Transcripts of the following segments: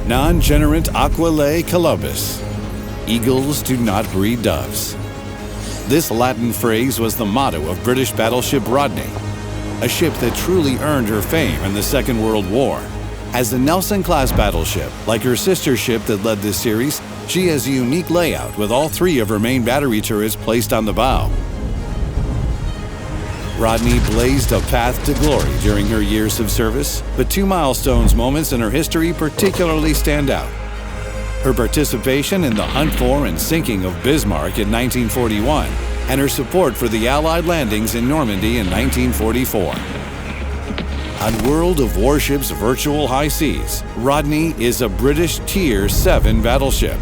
Non generant aquae Columbus. Eagles do not breed doves. This Latin phrase was the motto of British battleship Rodney, a ship that truly earned her fame in the Second World War. As a Nelson-class battleship, like her sister ship that led this series, she has a unique layout with all three of her main battery turrets placed on the bow. Rodney blazed a path to glory during her years of service, but two milestone moments in her history particularly stand out. Her participation in the hunt for and sinking of Bismarck in 1941, and her support for the Allied landings in Normandy in 1944. On World of Warships Virtual High Seas, Rodney is a British Tier 7 battleship.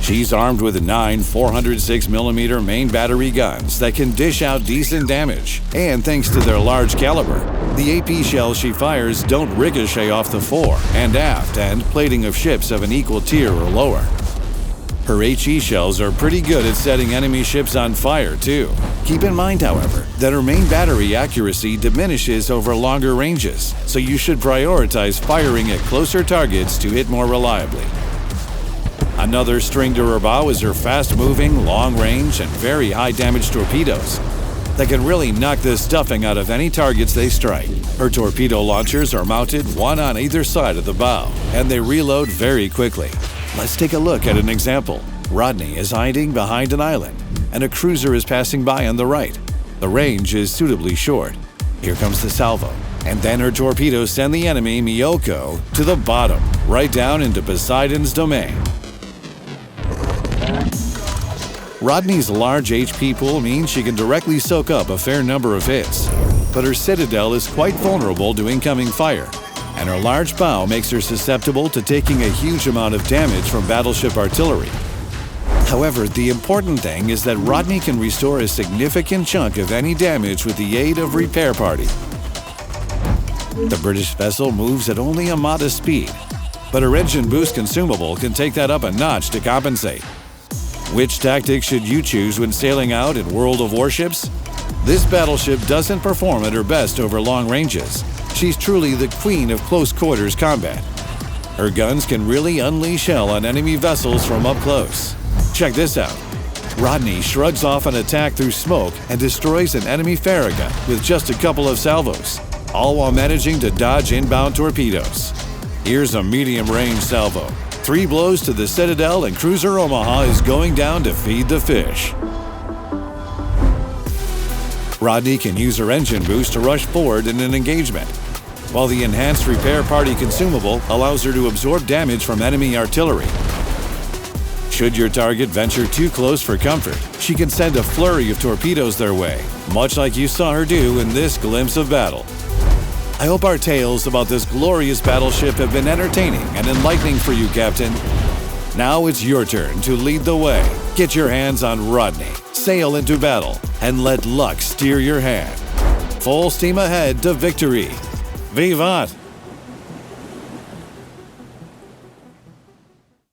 She's armed with 9 406mm main battery guns that can dish out decent damage, and thanks to their large caliber, the AP shells she fires don't ricochet off the fore and aft and plating of ships of an equal tier or lower. Her HE shells are pretty good at setting enemy ships on fire, too. Keep in mind, however, that her main battery accuracy diminishes over longer ranges, so you should prioritize firing at closer targets to hit more reliably. Another string to her bow is her fast-moving, long-range, and very high-damage torpedoes that can really knock the stuffing out of any targets they strike. Her torpedo launchers are mounted one on either side of the bow, and they reload very quickly. Let's take a look at an example. Rodney is hiding behind an island, and a cruiser is passing by on the right. The range is suitably short. Here comes the salvo, and then her torpedoes send the enemy, Miyoko, to the bottom, right down into Poseidon's domain. Rodney's large HP pool means she can directly soak up a fair number of hits, but her Citadel is quite vulnerable to incoming fire, and her large bow makes her susceptible to taking a huge amount of damage from battleship artillery. However, the important thing is that Rodney can restore a significant chunk of any damage with the aid of Repair Party. The British vessel moves at only a modest speed, but her engine boost consumable can take that up a notch to compensate. Which tactic should you choose when sailing out in World of Warships? This battleship doesn't perform at her best over long ranges. She's truly the queen of close quarters combat. Her guns can really unleash hell on enemy vessels from up close. Check this out. Rodney shrugs off an attack through smoke and destroys an enemy Farragut with just a couple of salvos, all while managing to dodge inbound torpedoes. Here's a medium-range salvo. 3 blows to the Citadel and Cruiser Omaha is going down to feed the fish. Rodney can use her engine boost to rush forward in an engagement, while the Enhanced Repair Party consumable allows her to absorb damage from enemy artillery. Should your target venture too close for comfort, she can send a flurry of torpedoes their way, much like you saw her do in this glimpse of battle. I hope our tales about this glorious battleship have been entertaining and enlightening for you, Captain. Now it's your turn to lead the way. Get your hands on Rodney, sail into battle, and let luck steer your hand. Full steam ahead to victory. Vivat!